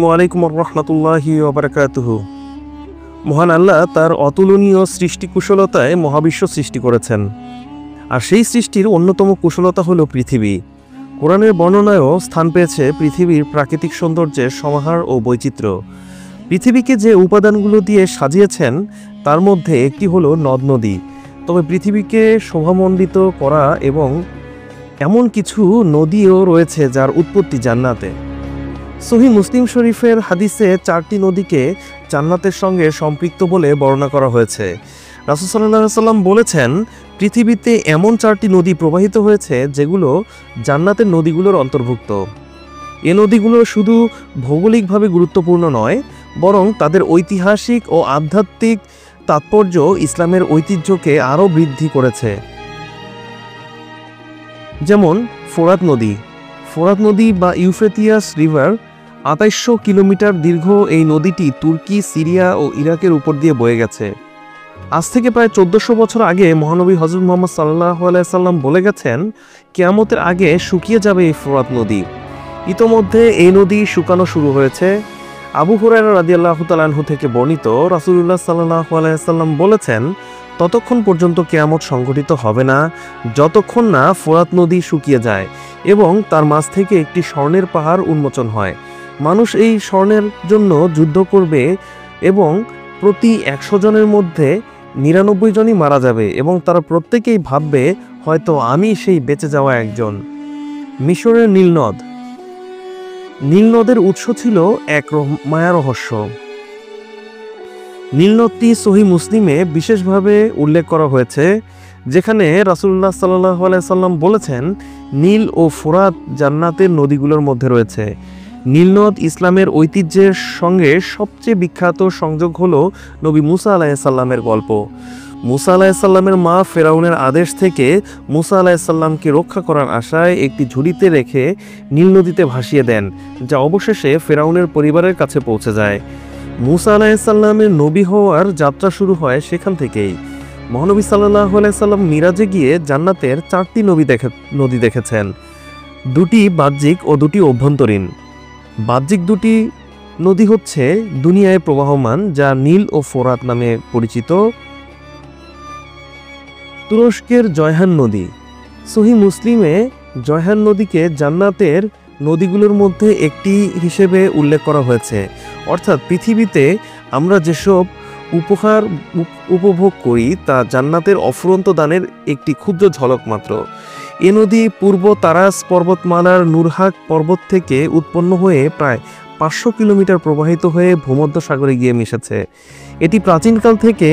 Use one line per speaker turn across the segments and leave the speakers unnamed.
ওয়ালাইকুম রহমতুল্লাহি ওয়া বারাকাতুহু। মহান আল্লাহ তার অতুলনীয় সৃষ্টি কুশলতায় মহাবিশ্ব সৃষ্টি করেছেন, আর সেই সৃষ্টির অন্যতম কুশলতা হলো পৃথিবী। কোরআনের বর্ণনায়ও স্থান পেয়েছে পৃথিবীর প্রাকৃতিক সৌন্দর্যের সমাহার ও বৈচিত্র্য। পৃথিবীকে যে উপাদানগুলো দিয়ে সাজিয়েছেন তার মধ্যে একটি হলো নদ নদী। তবে পৃথিবীকে শোভামণ্ডিত করা এবং এমন কিছু নদীও রয়েছে যার উৎপত্তি জান্নাতে। সহিহ মুসলিম শরীফের হাদিসে 4টি নদীকে জান্নাতের সঙ্গে সম্পৃক্ত বলে বর্ণনা করা হয়েছে। রাসূল সাল্লাল্লাহু আলাইহি সাল্লাম বলেছেন, পৃথিবীতে এমন 4টি নদী প্রবাহিত হয়েছে যেগুলো জান্নাতের নদীগুলোর অন্তর্ভুক্ত। এ নদীগুলো শুধু ভৌগোলিকভাবে গুরুত্বপূর্ণ নয়, বরং তাদের ঐতিহাসিক ও আধ্যাত্মিক তাৎপর্য ইসলামের ঐতিহ্যকে আরও বৃদ্ধি করেছে। যেমন ফোরাত নদী বা ইউফ্রেটিয়াস রিভার 2800 কিলোমিটার দীর্ঘ এই নদীটি তুর্কি, সিরিয়া ও ইরাকের উপর দিয়ে বয়ে গেছে। আজ থেকে প্রায় 1400 বছর আগে মহানবী হযরত মুহাম্মদ সাল্লাল্লাহু আলাইহি সাল্লাম বলে গেছেন, কিয়ামতের আগে শুকিয়ে যাবে এই ফোরাত নদী। ইতোমধ্যে এই নদী শুকানো শুরু হয়েছে। আবু হুরায়রা রাদিয়াল্লাহু তাআলা আনহু থেকে বর্ণিত, রাসূলুল্লাহ সাল্লাল্লাহু আলাইহি সাল্লাম বলেছেন, ততক্ষণ পর্যন্ত কিয়ামত সংঘটিত হবে না যতক্ষণ না ফোরাত নদী শুকিয়ে যায় এবং তার মাঝ থেকে একটি স্বর্ণের পাহাড় উন্মোচন হয়। মানুষ এই স্বর্ণের জন্য যুদ্ধ করবে এবং প্রতি 100 জনের মধ্যে 99 জনই মারা যাবে এবং তারা প্রত্যেকেই ভাববে, হয়তো আমি সেই বেঁচে যাওয়া একজন। মিশরের নীল নদের উৎস ছিল এক মায়া রহস্য। নীল নদটি সহিহ মুসলিমে বিশেষভাবে উল্লেখ করা হয়েছে, যেখানে রাসূলুল্লাহ সাল্লাল্লাহু আলাইহি সাল্লাম বলেছেন, নীল ও ফোরাত জান্নাতের নদীগুলোর মধ্যে রয়েছে। নীল নদ ইসলামের ঐতিহ্যের সঙ্গে সবচেয়ে বিখ্যাত সংযোগ হলো নবী মুসা আলাইহিস সালামের গল্প। মুসা আলাইহিস সালামের মা ফেরাউনের আদেশ থেকে মুসা আলাইহিস সালামকে রক্ষা করার আশায় একটি ঝুড়িতে রেখে নীল নদীতে ভাসিয়ে দেন, যা অবশেষে ফেরাউনের পরিবারের কাছে পৌঁছে যায়। মুসা আলাইহিস সালামের নবী হওয়ার যাত্রা শুরু হয় সেখান থেকেই। মহানবী সাল্লাল্লাহু আলাইহি সাল্লাম মিরাজে গিয়ে জান্নাতের 4টি নদী দেখেছেন, 2টি বাহ্যিক ও 2টি অভ্যন্তরীণ। বাহ্যিক 2টি নদী হচ্ছে দুনিয়ায় প্রবাহমান, যা নীল ও ফোরাত নামে পরিচিত। তুরস্কের জয়হান নদী। সহিহ মুসলিমে জয়হান নদীকে জান্নাতের নদীগুলোর মধ্যে একটি হিসেবে উল্লেখ করা হয়েছে। অর্থাৎ পৃথিবীতে আমরা যেসব উপভোগ করি তা জান্নাতের অফুরন্ত দানের একটি ক্ষুদ্র ঝলক মাত্র। এ নদী পূর্ব তারাস পর্বতমালার নুরহাক পর্বত থেকে উৎপন্ন হয়ে প্রায় 500 কিলোমিটার প্রবাহিত হয়ে ভূমধ্যসাগরে গিয়ে মিশেছে। এটি প্রাচীনকাল থেকে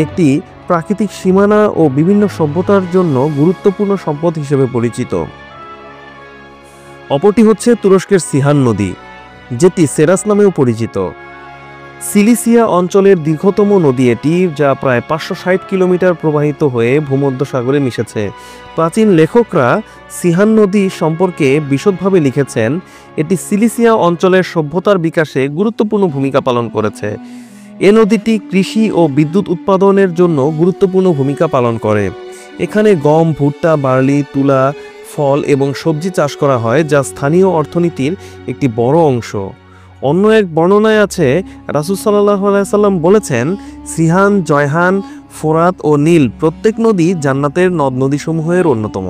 একটি প্রাকৃতিক সীমানা ও বিভিন্ন সভ্যতার জন্য গুরুত্বপূর্ণ সম্পদ হিসেবে পরিচিত। অপরটি হচ্ছে তুরস্কের সিহান নদী, যেটি সেরাস নামেও পরিচিত। সিলিসিয়া অঞ্চলের দীর্ঘতম নদী এটি, যা প্রায় 560 কিলোমিটার প্রবাহিত হয়ে ভূমধ্যসাগরে মিশেছে। প্রাচীন লেখকরা সিহান নদী সম্পর্কে বিশদভাবে লিখেছেন, এটি সিলিসিয়া অঞ্চলের সভ্যতার বিকাশে গুরুত্বপূর্ণ ভূমিকা পালন করেছে। এ নদীটি কৃষি ও বিদ্যুৎ উৎপাদনের জন্য গুরুত্বপূর্ণ ভূমিকা পালন করে। এখানে গম, ভুট্টা, বার্লি, তুলা, ফল এবং সবজি চাষ করা হয়, যা স্থানীয় অর্থনীতির একটি বড় অংশ। অন্য এক বর্ণনায় আছে, রাসূল সাল্লাল্লাহু আলাইহি সাল্লাম বলেছেন, সিহান, জয়হান, ফোরাত ও নীল প্রত্যেক নদী জান্নাতের নদ নদীসমূহের অন্যতম।